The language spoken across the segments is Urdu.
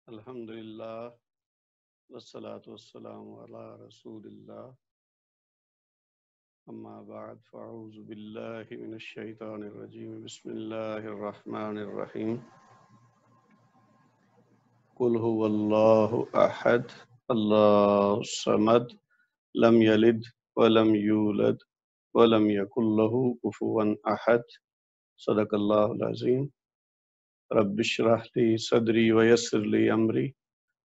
الحمدللہ والصلاة والسلام علی رسول اللہ اما بعد فاعوذ باللہ من الشیطان الرجیم بسم اللہ الرحمن الرحیم قل هو اللہ احد اللہ الصمد لم یلد ولم یولد ولم یکن له کفوا احد صدق اللہ العظیم رب اشرح لی صدری ویسر لی امری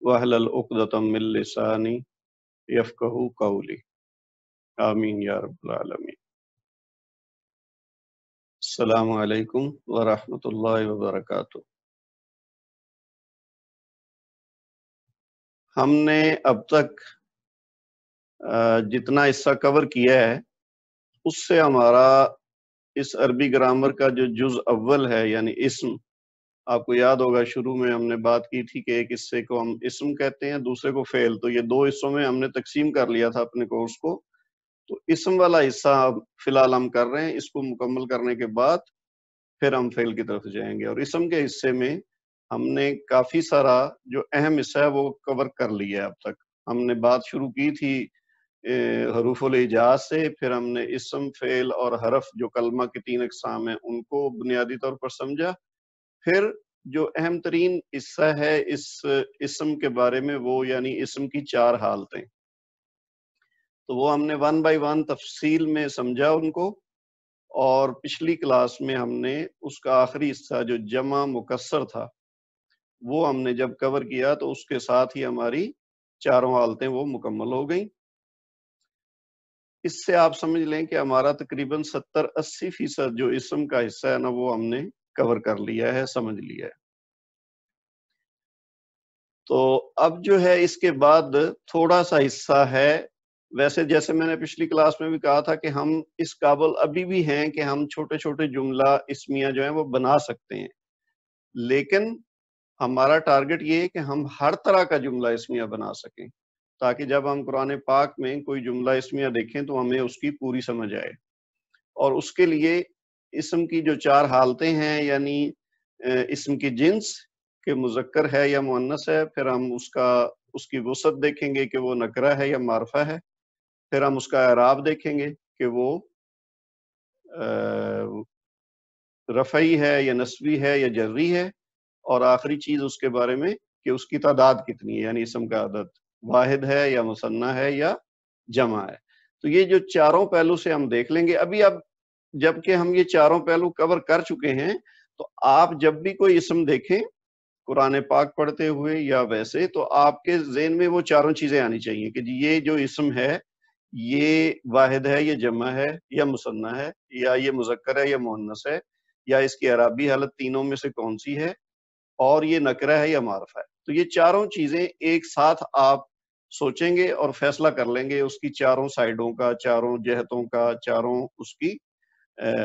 واحلل عقدۃ من لسانی یفقہوا قولی آمین یا رب العالمین۔ السلام علیکم ورحمۃ اللہ وبرکاتہ۔ ہم نے اب تک جتنا حصہ کور کیا ہے اس سے ہمارا اس عربی گرامر کا جو جز اول ہے یعنی اسم، آپ کو یاد ہوگا شروع میں ہم نے بات کی تھی کہ ایک حصے کو ہم اسم کہتے ہیں، دوسرے کو فعل، تو یہ دو حصوں میں ہم نے تقسیم کر لیا تھا اپنے کورس کو۔ تو اسم والا حصہ فی الحال ہم کر رہے ہیں، اس کو مکمل کرنے کے بعد پھر ہم فعل کی طرف جائیں گے۔ اور اسم کے حصے میں ہم نے کافی سارا جو اہم حصہ ہے وہ کور کر لیا ہے۔ اب تک ہم نے بات شروع کی تھی حروف الہجاء سے، پھر ہم نے اسم، فعل اور حرف جو کلمہ کی تین اقسام ہیں ان کو بنیادی طور پر سمجھا۔ پھر جو اہم ترین حصہ ہے اس اسم کے بارے میں وہ یعنی اسم کی چار حالتیں، تو وہ ہم نے ون بائی ون تفصیل میں سمجھا ان کو۔ اور پچھلی کلاس میں ہم نے اس کا آخری حصہ جو جمع مکسر تھا وہ ہم نے جب کور کیا تو اس کے ساتھ ہی ہماری چاروں حالتیں وہ مکمل ہو گئیں۔ اس سے آپ سمجھ لیں کہ ہمارا تقریباً 70-80% جو اسم کا حصہ ہے نا وہ ہم نے کور کر لیا ہے، سمجھ لیا ہے۔ تو اب جو ہے اس کے بعد تھوڑا سا حصہ ہے، ویسے جیسے میں نے پچھلی کلاس میں بھی کہا تھا کہ ہم اس قابل ابھی بھی ہیں کہ ہم چھوٹے چھوٹے جملہ اسمیہ جو ہیں وہ بنا سکتے ہیں، لیکن ہمارا ٹارگٹ یہ ہے کہ ہم ہر طرح کا جملہ اسمیہ بنا سکیں تاکہ جب ہم قرآن پاک میں کوئی جملہ اسمیہ دیکھیں تو ہمیں اس کی پوری سمجھ آئے۔ اور اس کے لیے اسم کی جو چار حالتیں ہیں یعنی اسم کی جنس کہ مذکر ہے یا مؤنث ہے، پھر ہم اس کی وسعت دیکھیں گے کہ وہ نکرہ ہے یا معرفہ ہے، پھر ہم اس کا اعراب دیکھیں گے کہ وہ رفعی ہے یا نصبی ہے یا جری ہے، اور آخری چیز اس کے بارے میں کہ اس کی تعداد کتنی ہے یعنی اسم کا عدد واحد ہے یا مثنیٰ ہے یا جمع ہے۔ تو یہ جو چاروں پہلو سے ہم دیکھ لیں گے۔ اب جبکہ ہم یہ چاروں پہلو کور کر چکے ہیں تو آپ جب بھی کوئی اسم دیکھیں قرآن پاک پڑھتے ہوئے یا ویسے، تو آپ کے ذہن میں وہ چاروں چیزیں آنی چاہیے کہ جی یہ جو اسم ہے یہ واحد ہے، یہ جمع ہے یا مثنیٰ ہے، یا یہ مذکر ہے یا مؤنث ہے، یا اس کی اعرابی حالت تینوں میں سے کون سی ہے، اور یہ نکرہ ہے یا معرفہ ہے۔ تو یہ چاروں چیزیں ایک ساتھ آپ سوچیں گے اور فیصلہ کر لیں گے اس کی چاروں سائڈوں کا، چاروں جہتوں کا، چاروں اس کی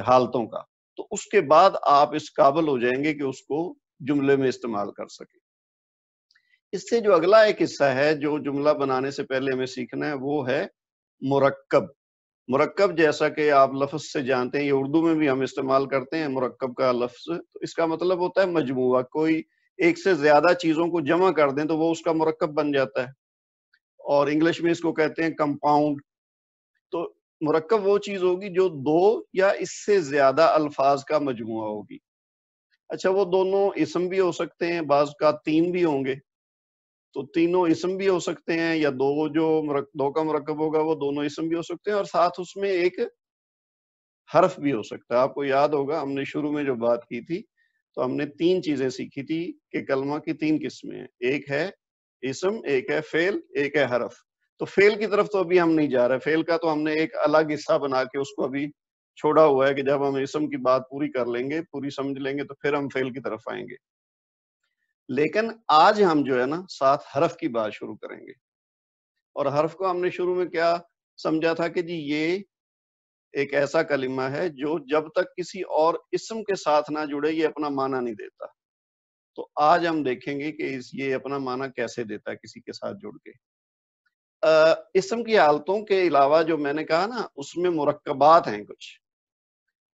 حالتوں کا، تو اس کے بعد آپ اس قابل ہو جائیں گے کہ اس کو جملے میں استعمال کر سکیں۔ اس سے جو اگلا ایک حصہ ہے جو جملہ بنانے سے پہلے ہمیں سیکھنا ہے وہ ہے مرکب۔ مرکب جیسا کہ آپ لفظ سے جانتے ہیں، یہ اردو میں بھی ہم استعمال کرتے ہیں مرکب کا لفظ، تو اس کا مطلب ہوتا ہے مجموعہ۔ کوئی ایک سے زیادہ چیزوں کو جمع کر دیں تو وہ اس کا مرکب بن جاتا ہے، اور انگلش میں اس کو کہتے ہیں کمپاؤنڈ۔ تو مرکب وہ چیز ہوگی جو دو یا اس سے زیادہ الفاظ کا مجموعہ ہوگی۔ اچھا، وہ دونوں اسم بھی ہو سکتے ہیں، بعض کا تین بھی ہوں گے، تو تینوں اسم بھی ہو سکتے ہیں، یا دو کا مرکب ہوگا وہ دونوں اسم بھی ہو سکتے ہیں، اور ساتھ اس میں ایک حرف بھی ہو سکتا ہے۔ آپ کو یاد ہوگا ہم نے شروع میں جو بات کی تھی تو ہم نے تین چیزیں سیکھی تھی کہ کلمہ کی تین قسمیں ہیں، ایک ہے اسم، ایک ہے فعل، ایک ہے حرف۔ تو فعل کی طرف تو ابھی ہم نہیں جا رہے، فعل کا تو ہم نے ایک الگ حصہ بنا کے اس کو ابھی چھوڑا ہوا ہے کہ جب ہم اسم کی بات پوری کر لیں گے، پوری سمجھ لیں گے تو پھر ہم فعل کی طرف آئیں گے۔ لیکن آج ہم جو ہے نا ساتھ حرف کی بات شروع کریں گے، اور حرف کو ہم نے شروع میں کیا سمجھا تھا کہ جی یہ ایک ایسا کلمہ ہے جو جب تک کسی اور اسم کے ساتھ نہ جڑے یہ اپنا معنی نہیں دیتا۔ تو آج ہم دیکھیں گے کہ یہ اپنا معنی کیسے دیتا ہے کسی کے ساتھ جڑ کے۔ اسم کی حالتوں کے علاوہ جو میں نے کہا نا اس میں مرکبات ہیں کچھ۔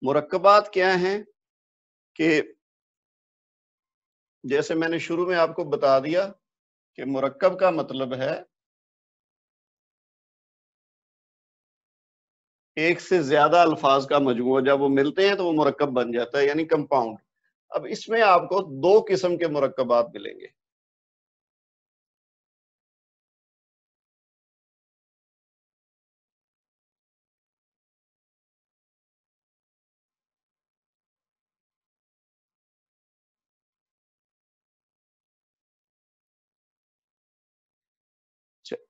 مرکبات کیا ہیں کہ جیسے میں نے شروع میں آپ کو بتا دیا کہ مرکب کا مطلب ہے ایک سے زیادہ الفاظ کا مجموعہ، جب وہ ملتے ہیں تو وہ مرکب بن جاتا ہے، یعنی کمپاؤنڈ۔ اب اس میں آپ کو دو قسم کے مرکبات ملیں گے۔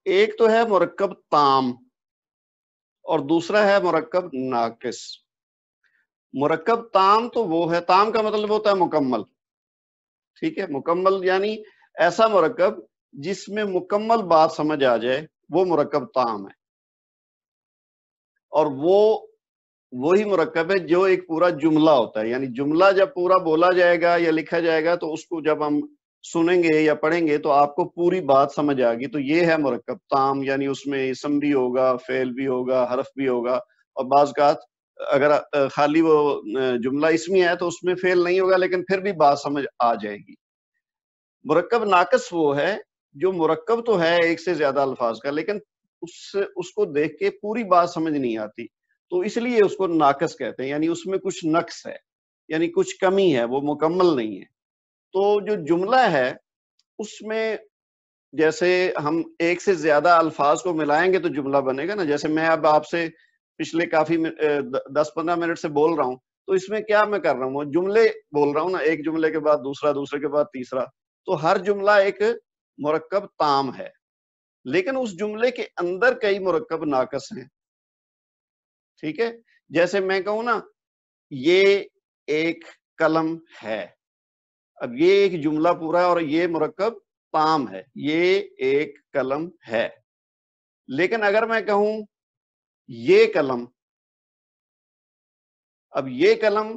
ایک تو ہے مرکب تام اور دوسرا ہے مرکب ناقص۔ مرکب تام تو وہ ہے، تام کا مطلب ہوتا ہے مکمل، ٹھیک ہے، مکمل یعنی ایسا مرکب جس میں مکمل بات سمجھ آ جائے، وہ مرکب تام ہے۔ اور وہ وہی مرکب ہے جو ایک پورا جملہ ہوتا ہے، یعنی جملہ جب پورا بولا جائے گا یا لکھا جائے گا تو اس کو جب ہم سنیں گے یا پڑھیں گے تو آپ کو پوری بات سمجھ آ گی، تو یہ ہے مرکب تام، یعنی اس میں اسم بھی ہوگا، فعل بھی ہوگا، حرف بھی ہوگا، اور بعض اوقات اگر خالی وہ جملہ اسمی ہے تو اس میں فعل نہیں ہوگا لیکن پھر بھی بات سمجھ آ جائے گی۔ مرکب ناقص وہ ہے جو مرکب تو ہے ایک سے زیادہ الفاظ کا، لیکن اس کو دیکھ کے پوری بات سمجھ نہیں آتی، تو اس لیے اس کو ناقص کہتے ہیں، یعنی اس میں کچھ نقص ہے، یعنی کچھ کمی ہے، وہ مکمل نہیں ہے۔ تو جو جملہ ہے اس میں جیسے ہم ایک سے زیادہ الفاظ کو ملائیں گے تو جملہ بنے گا نا، جیسے میں اب آپ سے پچھلے کافی 10-15 منٹ سے بول رہا ہوں، تو اس میں کیا میں کر رہا ہوں، وہ جملے بول رہا ہوں نا، ایک جملے کے بعد دوسرا، دوسرے کے بعد تیسرا، تو ہر جملہ ایک مرکب تام ہے، لیکن اس جملے کے اندر کئی مرکب ناقص ہیں، ٹھیک ہے۔ جیسے میں کہوں نا یہ ایک قلم ہے، اب یہ ایک جملہ پورا ہے اور یہ مرکب تام ہے، یہ ایک قلم ہے، لیکن اگر میں کہوں یہ قلم، اب یہ قلم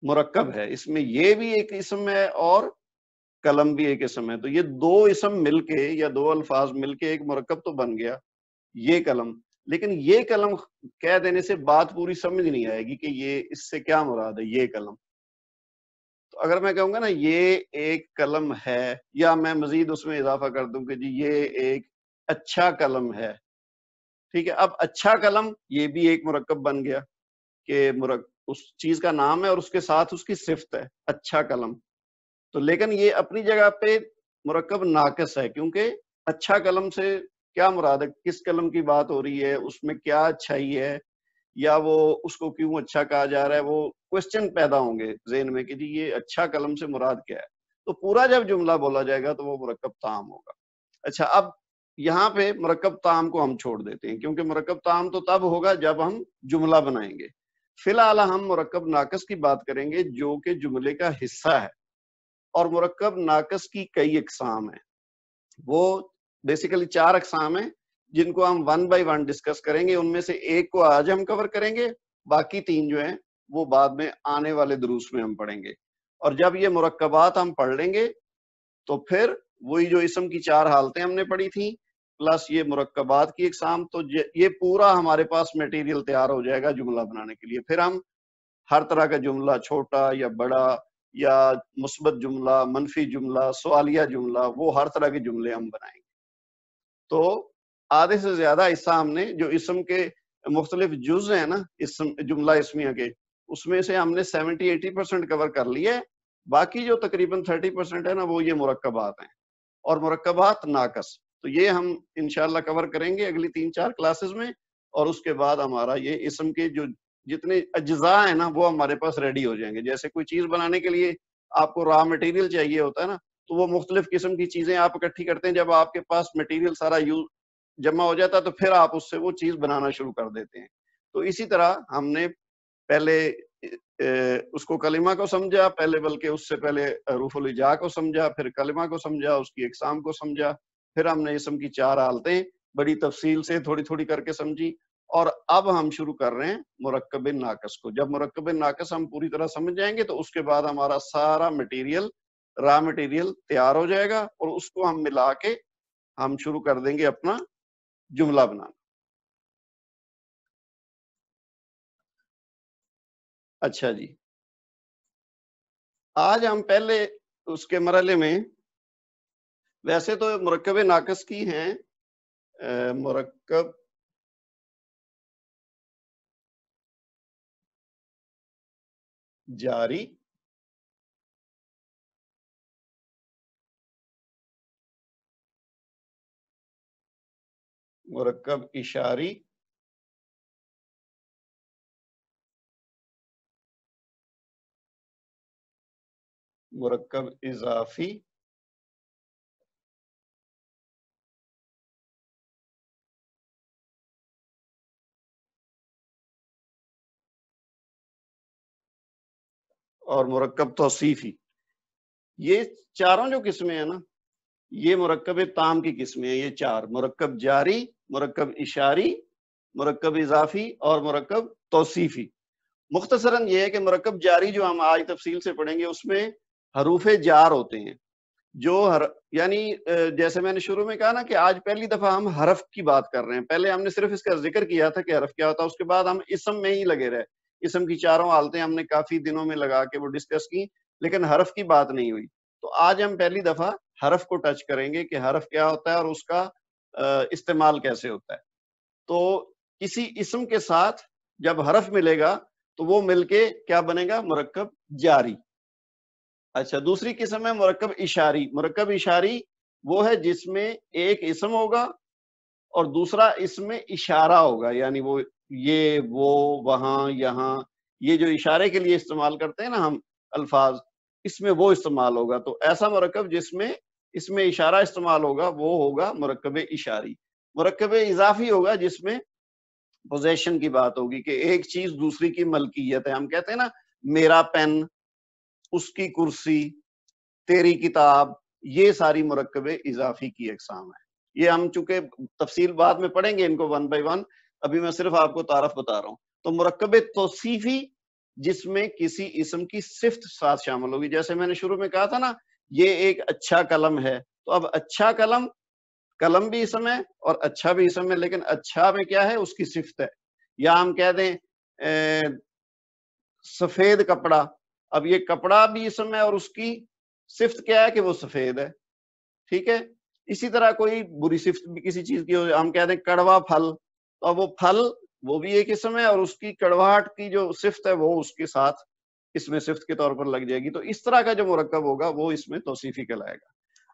مرکب ہے، اس میں یہ بھی ایک اسم ہے اور قلم بھی ایک اسم ہے، تو یہ دو اسم مل کے یا دو الفاظ مل کے ایک مرکب تو بن گیا یہ قلم، لیکن یہ قلم کہہ دینے سے بات پوری سمجھ نہیں آئے گی کہ یہ اس سے کیا مراد ہے یہ قلم۔ تو اگر میں کہوں گا نا یہ ایک قلم ہے، یا میں مزید اس میں اضافہ کر دوں کہ جی یہ ایک اچھا قلم ہے، ٹھیک ہے، اب اچھا قلم یہ بھی ایک مرکب بن گیا کہ اس چیز کا نام ہے اور اس کے ساتھ اس کی صفت ہے اچھا قلم، تو لیکن یہ اپنی جگہ پہ مرکب ناقص ہے، کیونکہ اچھا قلم سے کیا مراد ہے، کس قلم کی بات ہو رہی ہے، اس میں کیا اچھائی ہے، یا وہ اس کو کیوں اچھا کہا جا رہا ہے، وہ کوسچن پیدا ہوں گے ذہن میں کہ جی یہ اچھا قلم سے مراد کیا ہے، تو پورا جب جملہ بولا جائے گا تو وہ مرکب تام ہوگا۔ اچھا، اب یہاں پہ مرکب تام کو ہم چھوڑ دیتے ہیں، کیونکہ مرکب تام تو تب ہوگا جب ہم جملہ بنائیں گے۔ فی الحال ہم مرکب ناقص کی بات کریں گے جو کہ جملے کا حصہ ہے، اور مرکب ناقص کی کئی اقسام ہیں، وہ بیسیکلی 4 اقسام ہیں جن کو ہم 1 بائی 1 ڈسکس کریں گے، ان میں سے ایک کو آج ہم کور کریں گے، باقی 3 جو ہیں وہ بعد میں آنے والے دروس میں ہم پڑھیں گے، اور جب یہ مرکبات ہم پڑھ لیں گے تو پھر وہی جو اسم کی 4 حالتیں ہم نے پڑھی تھیں پلس یہ مرکبات کی اقسام، تو یہ پورا ہمارے پاس میٹیریل تیار ہو جائے گا جملہ بنانے کے لیے۔ پھر ہم ہر طرح کا جملہ، چھوٹا یا بڑا یا مثبت جملہ، منفی جملہ، سوالیہ جملہ، وہ ہر طرح کے جملے ہم بنائیں گے۔ تو آدھے سے زیادہ حصہ ہم نے جو اسم کے مختلف جز ہیں نا اسم جملہ اسمیہ کے، اس میں سے ہم نے 70-80% کور کر لیا ہے، باقی جو تقریباً 30% ہے نا وہ یہ مرکبات ہیں اور مرکبات ناقص، تو یہ ہم انشاءاللہ کور کریں گے اگلی 3-4 کلاسز میں، اور اس کے بعد ہمارا یہ اسم کے جو جتنے اجزاء ہیں نا وہ ہمارے پاس ریڈی ہو جائیں گے۔ جیسے کوئی چیز بنانے کے لیے آپ کو را مٹیریل چاہیے ہوتا ہے نا، تو وہ مختلف قسم کی چیزیں آپ اکٹھی کرتے ہیں، جب آپ کے پاس مٹیریل سارا جمع ہو جاتا ہے تو پھر آپ اس سے وہ چیز بنانا شروع کر دیتے ہیں۔ تو اسی طرح ہم نے پہلے اس کو کلمہ کو سمجھا، پہلے بلکہ اس سے پہلے حروف الہجاء کو سمجھا، پھر کلمہ کو سمجھا، اس کی اقسام کو سمجھا، پھر ہم نے اسم کی 4 حالتیں بڑی تفصیل سے تھوڑی تھوڑی کر کے سمجھی، اور اب ہم شروع کر رہے ہیں مرکب ناقص کو۔ جب مرکب ناقص ہم پوری طرح سمجھ جائیں گے تو اس کے بعد ہمارا سارا مٹیریل، را مٹیریل تیار ہو جائے گا، اور اس کو ہم ملا کے ہم شروع کر دیں گے اپنا جملہ بنانا۔ اچھا جی، آج ہم پہلے اس کے مرحلے میں ویسے تو مرکب ناقص کی ہیں مرکب جاری، مرکب اشاری، مرکب اضافی، اور مرکب توصیفی. یہ چاروں جو قسمیں ہیں نا، یہ مرکب تام کی قسمیں ہیں. یہ چار: مرکب جاری، مرکب اشاری، مرکب اضافی اور مرکب توصیفی. مختصراً یہ ہے کہ مرکب جاری جو ہم آج تفصیل سے پڑھیں گے، اس میں حروف جار ہوتے ہیں، جو یعنی جیسے میں نے شروع میں کہا نا کہ آج پہلی دفعہ ہم حرف کی بات کر رہے ہیں. پہلے ہم نے صرف اس کا ذکر کیا تھا کہ حرف کیا ہوتا ہے، اس کے بعد ہم اسم میں ہی لگے رہے. اسم کی چاروں حالتیں ہم نے کافی دنوں میں لگا کے وہ ڈسکس کی، لیکن حرف کی بات نہیں ہوئی. تو آج ہم پہلی دفعہ حرف کو ٹچ کریں گے کہ حرف کیا ہوتا ہے اور اس کا استعمال کیسے ہوتا ہے. تو کسی اسم کے ساتھ جب حرف ملے گا تو وہ مل کے کیا بنے گا؟ مرکب جاری. اچھا، دوسری قسم ہے مرکب اشاری. مرکب اشاری وہ ہے جس میں ایک اسم ہوگا اور دوسرا اسم میں اشارہ ہوگا، یعنی وہ یہ، وہ، وہاں، یہاں، یہ جو اشارے کے لیے استعمال کرتے ہیں نا ہم الفاظ، اس میں وہ استعمال ہوگا. تو ایسا مرکب جس میں اس میں اشارہ استعمال ہوگا وہ ہوگا مرکب اشاری. مرکب اضافی ہوگا جس میں پوزیشن کی بات ہوگی کہ ایک چیز دوسری کی ملکیت ہے. ہم کہتے ہیں نا میرا پین، اس کی کرسی، تیری کتاب، یہ ساری مرکب اضافی کی اقسام ہے. یہ ہم چونکہ تفصیل بعد میں پڑھیں گے ان کو ون بائی ون، ابھی میں صرف آپ کو تعارف بتا رہا ہوں. تو مرکب توصیفی جس میں کسی اسم کی صفت ساتھ شامل ہوگی. جیسے میں نے شروع میں کہا تھا نا یہ ایک اچھا قلم ہے، تو اب اچھا قلم، قلم بھی اسم ہے اور اچھا بھی اسم ہے، لیکن اچھا میں کیا ہے؟ اس کی صفت ہے. یا ہم کہہ دیں سفید کپڑا، اب یہ کپڑا بھی اسم ہے اور اس کی صفت کیا ہے؟ کہ وہ سفید ہے. ٹھیک ہے. اسی طرح کوئی بری صفت بھی کسی چیز کی ہو، ہم کہہ دیں کڑوا پھل، تو اب وہ پھل وہ بھی ایک اسم ہے اور اس کی کڑواہٹ کی جو صفت ہے وہ اس کے ساتھ اس میں صفت کے طور پر لگ جائے گی. تو اس طرح کا جو مرکب ہوگا وہ اس میں توصیفی کہلائے گا.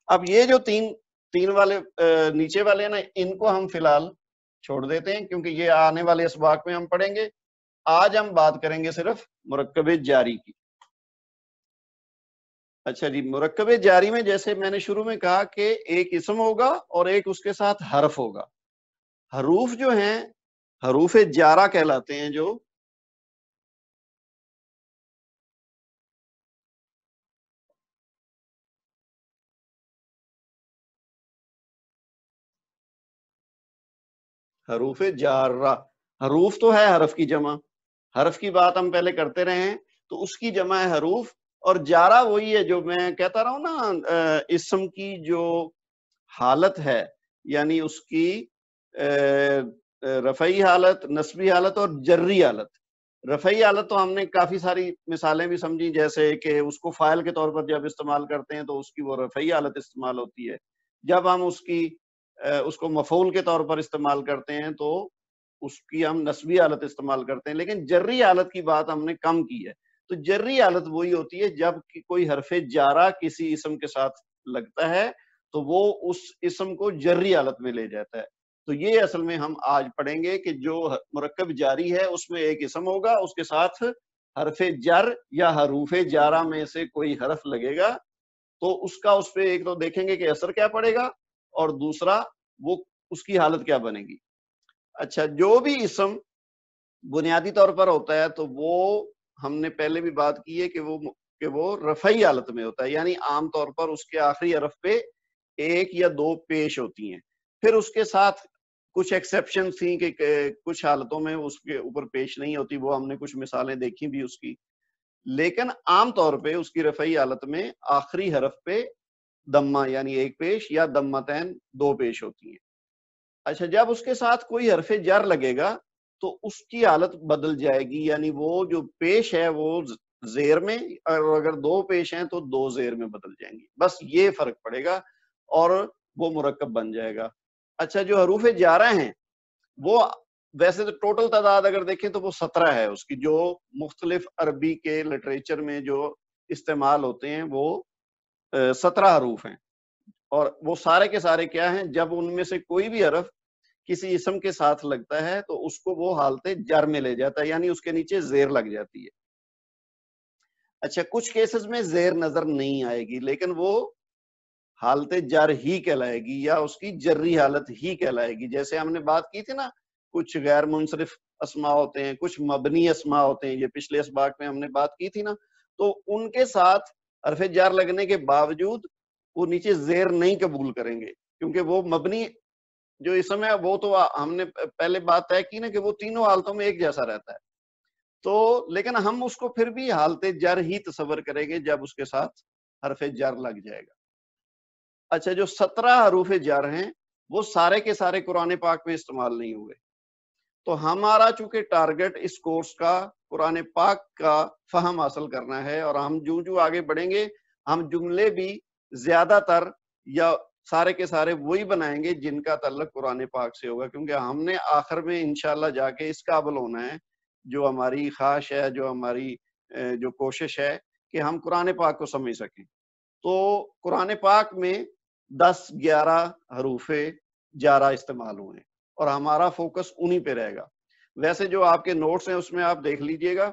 اب یہ جو تین والے نیچے والے ہیں نا، ان کو ہم فی الحال چھوڑ دیتے ہیں کیونکہ یہ آنے والے اسباق میں ہم پڑھیں گے. آج ہم بات کریں گے صرف مرکب جاری کی. اچھا جی، مرکب جاری میں جیسے میں نے شروع میں کہا کہ ایک اسم ہوگا اور ایک اس کے ساتھ حرف ہوگا. حروف جو ہیں حروف جارہ کہلاتے ہیں. جو حروف جارہ، حروف تو ہے حرف کی جمع، حرف کی بات ہم پہلے کرتے رہے ہیں، تو اس کی جمع ہے حروف. اور جارہ وہی ہے جو میں کہتا رہا ہوں نا، اسم کی جو حالت ہے، یعنی اس کی رفعی حالت، نصبی حالت اور جری حالت. رفعی حالت تو ہم نے کافی ساری مثالیں بھی سمجھی، جیسے کہ اس کو فاعل کے طور پر جب استعمال کرتے ہیں تو اس کی وہ رفعی حالت استعمال ہوتی ہے. جب ہم اس کو مفعول کے طور پر استعمال کرتے ہیں تو اس کی ہم نصبی حالت استعمال کرتے ہیں. لیکن جری حالت کی بات ہم نے کم کی ہے. تو جری حالت وہی ہوتی ہے جب کوئی حرف جارہ کسی اسم کے ساتھ لگتا ہے تو وہ اس اسم کو جری حالت میں لے جاتا ہے. تو یہ اصل میں ہم آج پڑھیں گے کہ جو مرکب جاری ہے اس میں ایک اسم ہوگا، اس کے ساتھ حرف جر یا حروف جارہ میں سے کوئی حرف لگے گا، تو اس کا اس پہ ایک تو دیکھیں گے کہ اثر کیا پڑے گا اور دوسرا وہ اس کی حالت کیا بنے گی. اچھا، جو بھی اسم بنیادی طور پر ہوتا ہے تو وہ ہم نے پہلے بھی بات کی ہے کہ وہ رفعی حالت میں ہوتا ہے، یعنی عام طور پر اس کے آخری حرف پہ ایک یا دو پیش ہوتی ہیں. پھر اس کے ساتھ کچھ ایکسیپشن تھیں کہ کچھ حالتوں میں اس کے اوپر پیش نہیں ہوتی، وہ ہم نے کچھ مثالیں دیکھی بھی اس کی. لیکن عام طور پہ اس کی رفعی حالت میں آخری حرف پہ دمہ یعنی ایک پیش یا دمتین دو پیش ہوتی ہیں. اچھا، جب اس کے ساتھ کوئی حرف جر لگے گا تو اس کی حالت بدل جائے گی، یعنی وہ جو پیش ہے وہ زیر میں، اور اگر دو پیش ہیں تو دو زیر میں بدل جائیں گی. بس یہ فرق پڑے گا. اور وہ مرکب بن جائے گا. اچھا جو حروف جارہ ہیں وہ ویسے تو ٹوٹل تعداد اگر دیکھیں تو وہ 17 ہے اس کی, جو مختلف عربی کے لٹریچر میں جو استعمال ہوتے ہیں وہ 17 حروف ہیں, اور وہ سارے کے سارے کیا ہیں, جب ان میں سے کوئی بھی حرف کسی اسم کے ساتھ لگتا ہے تو اس کو وہ حالت جر میں لے جاتا ہے, یعنی اس کے نیچے زیر لگ جاتی ہے. اچھا کچھ کیسز میں زیر نظر نہیں آئے گی لیکن وہ حالت جر ہی کہلائے گی یا اس کی جری حالت ہی کہلائے گی. جیسے ہم نے بات کی تھی نا, کچھ غیر منصرف اسماء ہوتے ہیں, کچھ مبنی اسماء ہوتے ہیں, یہ پچھلے اسباق میں ہم نے بات کی تھی نا, تو ان کے ساتھ حرف جر لگنے کے باوجود وہ نیچے زیر نہیں قبول کریں گے, کیونکہ وہ مبنی جو اسم ہے وہ تو ہم نے پہلے بات طے کی نا کہ وہ تینوں حالتوں میں ایک جیسا رہتا ہے, تو لیکن ہم اس کو پھر بھی حالت جر ہی تصور کریں گے جب اس کے ساتھ حرف جر لگ جائے گا. اچھا جو 17 حروف جر ہیں وہ سارے کے سارے قرآن پاک میں استعمال نہیں ہوئے, تو ہمارا چونکہ ٹارگٹ اس کورس کا قرآن پاک کا فہم حاصل کرنا ہے, اور ہم جو آگے بڑھیں گے ہم جملے بھی زیادہ تر یا سارے کے سارے وہی بنائیں گے جن کا تعلق قرآن پاک سے ہوگا, کیونکہ ہم نے آخر میں انشاءاللہ جا کے اس قابل ہونا ہے, جو ہماری خواہش ہے, جو ہماری جو کوشش ہے کہ ہم قرآن پاک کو سمجھ سکیں. تو قرآن پاک میں 10-11 حروف جارہ استعمال ہوئے ہیں اور ہمارا فوکس انہی پہ رہے گا. ویسے جو آپ کے نوٹس ہیں اس میں آپ دیکھ لیجئے گا,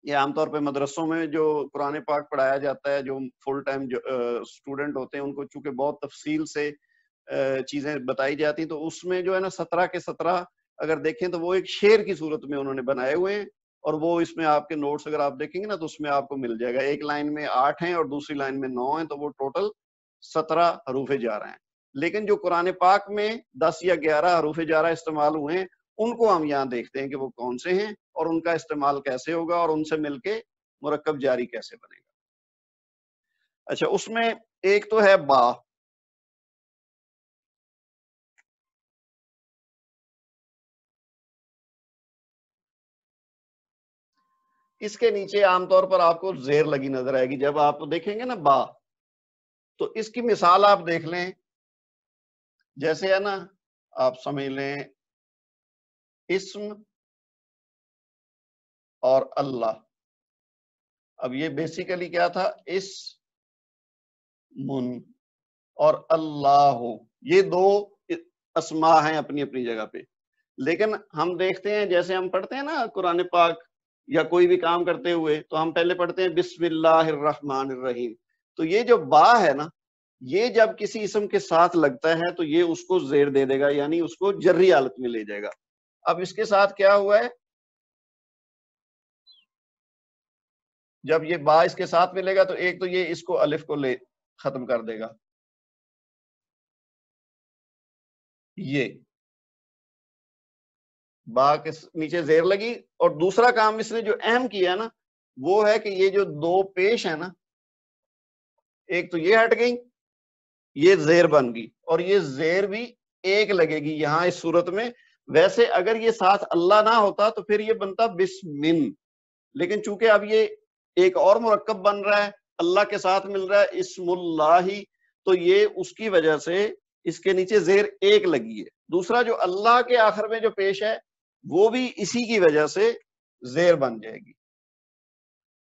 یہ عام طور پہ مدرسوں میں جو قرآن پاک پڑھایا جاتا ہے, جو فل ٹائم اسٹوڈنٹ ہوتے ہیں ان کو چونکہ بہت تفصیل سے چیزیں بتائی جاتی ہیں, تو اس میں جو ہے نا 17 کے 17 اگر دیکھیں تو وہ ایک شعر کی صورت میں انہوں نے بنائے ہوئے ہیں, اور وہ اس میں آپ کے نوٹس اگر آپ دیکھیں گے نا تو اس میں آپ کو مل جائے گا. ایک لائن میں 8 ہیں اور دوسری لائن میں 9 ہیں, تو وہ ٹوٹل 17 حروف جارہ ہیں. لیکن جو قرآن پاک میں 10 یا 11 حروف جارہ استعمال ہوئے ہیں ان کو ہم یہاں دیکھتے ہیں کہ وہ کون سے ہیں اور ان کا استعمال کیسے ہوگا اور ان سے مل کے مرکب جاری کیسے بنے گا. اچھا اس میں ایک تو ہے با, اس کے نیچے عام طور پر آپ کو زیر لگی نظر آئے گی. جب آپ دیکھیں گے نا با, تو اس کی مثال آپ دیکھ لیں, جیسے ہے نا آپ سمجھ لیں اسم اور اللہ. اب یہ بیسیکلی کیا تھا, اسم اور اللہ, یہ دو اسماء ہیں اپنی اپنی جگہ پہ. لیکن ہم دیکھتے ہیں جیسے ہم پڑھتے ہیں نا قرآن پاک یا کوئی بھی کام کرتے ہوئے, تو ہم پہلے پڑھتے ہیں بسم اللہ الرحمن الرحیم. تو یہ جو با ہے نا, یہ جب کسی اسم کے ساتھ لگتا ہے تو یہ اس کو زیر دے دے گا, یعنی اس کو جری حالت میں لے جائے گا. اب اس کے ساتھ کیا ہوا ہے, جب یہ با اس کے ساتھ ملے گا تو ایک تو یہ اس کو الف کو لے ختم کر دے گا, یہ با کے نیچے زیر لگی, اور دوسرا کام اس نے جو اہم کیا نا وہ ہے کہ یہ جو دو پیش ہے نا, ایک تو یہ ہٹ گئی, یہ زیر بن گئی, اور یہ زیر بھی ایک لگے گی یہاں اس صورت میں. ویسے اگر یہ ساتھ اللہ نہ ہوتا تو پھر یہ بنتا بسمن, لیکن چونکہ اب یہ ایک اور مرکب بن رہا ہے, اللہ کے ساتھ مل رہا ہے اسم اللہ, تو یہ اس کی وجہ سے اس کے نیچے زیر ایک لگی ہے. دوسرا جو اللہ کے آخر میں جو پیش ہے وہ بھی اسی کی وجہ سے زیر بن جائے گی.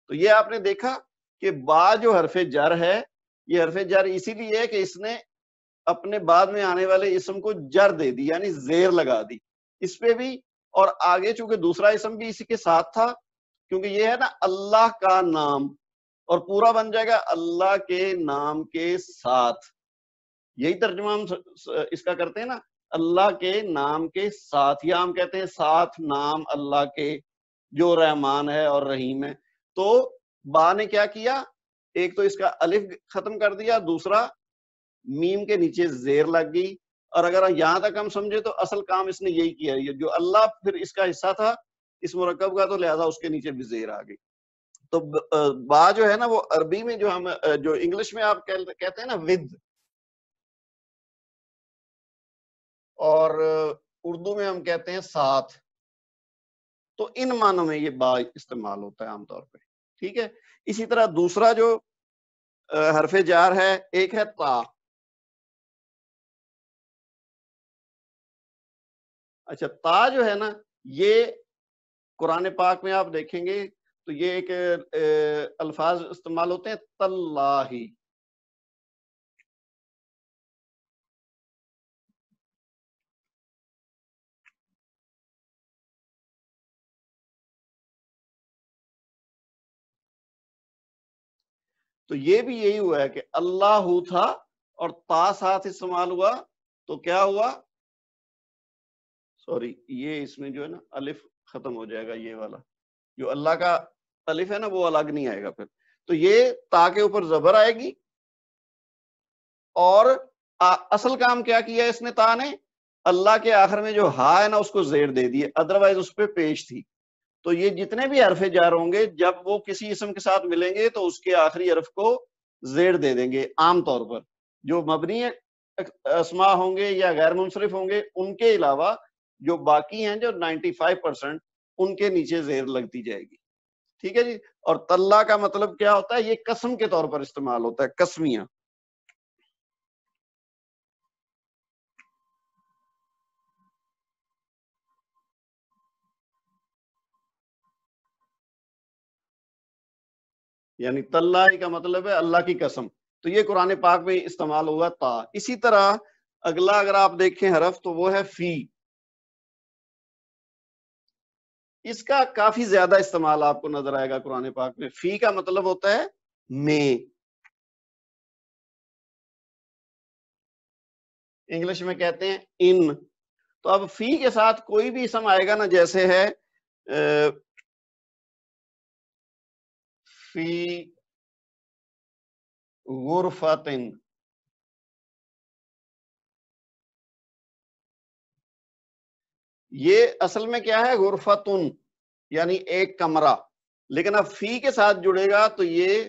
تو یہ آپ نے دیکھا کہ با جو حرف جر ہے, یہ حرف جر اسی لیے ہے کہ اس نے اپنے بعد میں آنے والے اسم کو جر دے دی, یعنی زیر لگا دی اس پہ بھی, اور آگے چونکہ دوسرا اسم بھی اسی کے ساتھ تھا, کیونکہ یہ ہے نا اللہ کا نام, اور پورا بن جائے گا اللہ کے نام کے ساتھ. یہی ترجمہ ہم اس کا کرتے ہیں نا, اللہ کے نام کے ساتھ, یا ہم کہتے ہیں ساتھ نام اللہ کے جو رحمان ہے اور رحیم ہے. تو با نے کیا کیا, ایک تو اس کا الف ختم کر دیا, دوسرا میم کے نیچے زیر لگ گئی, اور اگر یہاں تک ہم سمجھے تو اصل کام اس نے یہی کیا ہے, جو اللہ پھر اس کا حصہ تھا اس مرکب کا, تو لہذا اس کے نیچے بھی زیر آ گئی. تو با جو ہے نا وہ عربی میں جو ہم جو انگلش میں آپ کہتے ہیں نا ود, اور اردو میں ہم کہتے ہیں ساتھ, تو ان معنوں میں یہ با استعمال ہوتا ہے عام طور پہ. ٹھیک ہے. اسی طرح دوسرا جو حرف جار ہے ایک ہے تا, اچھا تا جو ہے نا یہ قرآن پاک میں آپ دیکھیں گے تو یہ ایک الفاظ استعمال ہوتے ہیں تاللہ، تو یہ بھی یہی ہوا ہے کہ اللہ تھا اور تا ساتھ استعمال ہوا تو کیا ہوا، سوری یہ اس میں جو ہے نا الف ختم ہو جائے گا، یہ والا جو اللہ کا الف ہے نا وہ الگ نہیں آئے گا پھر، تو یہ تا کے اوپر زبر آئے گی، اور اصل کام کیا کیا اس نے تا نے، اللہ کے آخر میں جو ہا ہے نا اس کو زیر دے دی، ادروائز اس پہ پیش تھی. تو یہ جتنے بھی حرف جار ہوں گے جب وہ کسی اسم کے ساتھ ملیں گے تو اس کے آخری حرف کو زیر دے دیں گے. عام طور پر جو مبنی اسماء ہوں گے یا غیر منصرف ہوں گے ان کے علاوہ جو باقی ہیں جو 95% ان کے نیچے زیر لگتی جائے گی. ٹھیک ہے جی. اور تلّہ کا مطلب کیا ہوتا ہے، یہ قسم کے طور پر استعمال ہوتا ہے، قسمیاں. یعنی تاللہ کا مطلب ہے اللہ کی قسم. تو یہ قرآن پاک میں استعمال ہوا تا. اسی طرح اگلا اگر آپ دیکھیں حرف تو وہ ہے فی. اس کا کافی زیادہ استعمال آپ کو نظر آئے گا قرآن پاک میں. فی کا مطلب ہوتا ہے میں، انگلش میں کہتے ہیں ان. تو اب فی کے ساتھ کوئی بھی اسم آئے گا نا، جیسے ہے فی غرفتن، یہ اصل میں کیا ہے غرفتن یعنی ایک کمرہ، لیکن اب فی کے ساتھ جڑے گا تو یہ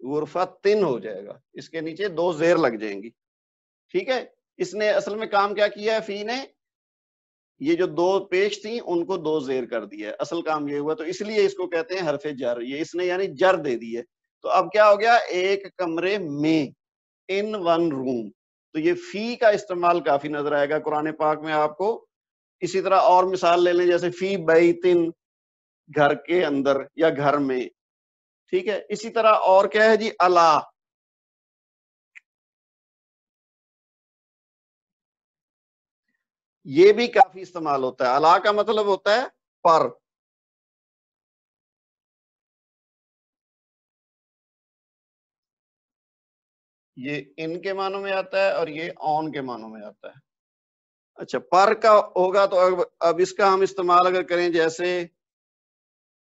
غرفتن ہو جائے گا، اس کے نیچے دو زیر لگ جائیں گی. ٹھیک ہے. اس نے اصل میں کام کیا کیا ہے، فی نے یہ جو دو پیش تھیں ان کو دو زیر کر دیا ہے، اصل کام یہ ہوا. تو اس لیے اس کو کہتے ہیں حرف جر. یہ اس نے یعنی جر دے دی ہے. تو اب کیا ہو گیا، ایک کمرے میں، ان ون روم. تو یہ فی کا استعمال کافی نظر آئے گا قرآن پاک میں آپ کو. اسی طرح اور مثال لے لیں، جیسے فی بیتن، گھر کے اندر یا گھر میں. ٹھیک ہے. اسی طرح اور کیا ہے جی، الا. یہ بھی کافی استعمال ہوتا ہے. الا کا مطلب ہوتا ہے پر. یہ ان کے معنوں میں آتا ہے اور یہ آن کے معنوں میں آتا ہے. اچھا پر کا ہوگا تو اب اس کا ہم استعمال اگر کریں، جیسے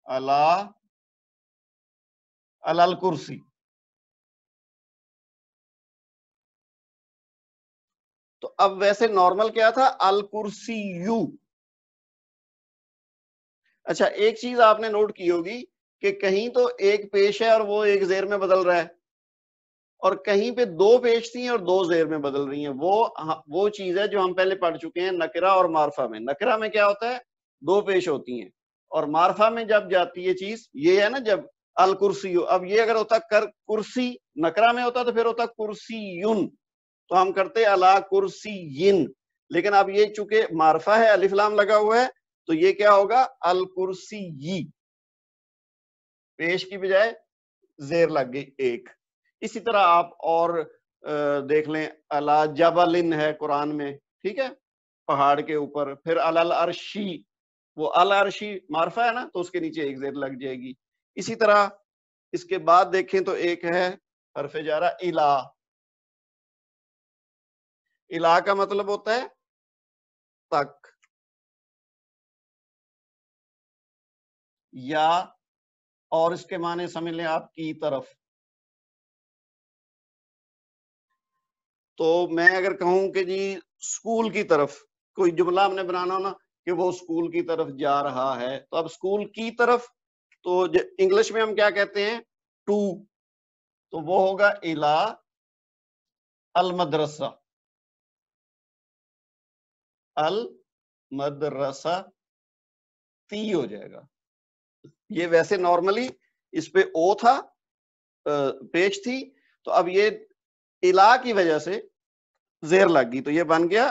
الا الل کرسی. تو اب ویسے نارمل کیا تھا، الکرسی یو. اچھا ایک چیز آپ نے نوٹ کی ہوگی کہ کہیں تو ایک پیش ہے اور وہ ایک زیر میں بدل رہا ہے، اور کہیں پہ دو پیش تھی اور دو زیر میں بدل رہی ہیں. وہ چیز ہے جو ہم پہلے پڑھ چکے ہیں نکرہ اور معرفہ میں. نکرہ میں کیا ہوتا ہے، دو پیش ہوتی ہیں، اور معرفہ میں جب جاتی ہے چیز، یہ ہے نا جب الکرسی. اب یہ اگر ہوتا کرسی نکرہ میں ہوتا تو پھر ہوتا کرسی یون، تو ہم کرتے الا کرسی ین. لیکن اب یہ چونکہ معرفہ ہے، الف لام لگا ہوا ہے، تو یہ کیا ہوگا، الکرسی یی، پیش کی بجائے زیر لگ گئی ایک. اسی طرح آپ اور دیکھ لیں، الا جبلن ہے قرآن میں. ٹھیک ہے، پہاڑ کے اوپر. پھر الل عرشی، وہ العرشی معرفہ ہے نا تو اس کے نیچے ایک زیر لگ جائے گی. اسی طرح اس کے بعد دیکھیں تو ایک ہے حرف جارہ الا. الا کا مطلب ہوتا ہے تک، یا اور اس کے معنی سمجھ لیں آپ کی طرف. تو میں اگر کہوں کہ جی اسکول کی طرف، کوئی جملہ ہم نے بنانا ہو نا کہ وہ اسکول کی طرف جا رہا ہے، تو اب اسکول کی طرف تو انگلش میں ہم کیا کہتے ہیں، ٹو. تو وہ ہوگا الا المدرسہ، المدرسہ تی ہو جائے گا. یہ ویسے نارملی اس پہ او تھا، پیش تھی، تو اب یہ الا کی وجہ سے زیر لگ گئی تو یہ بن گیا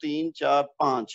3 4 5।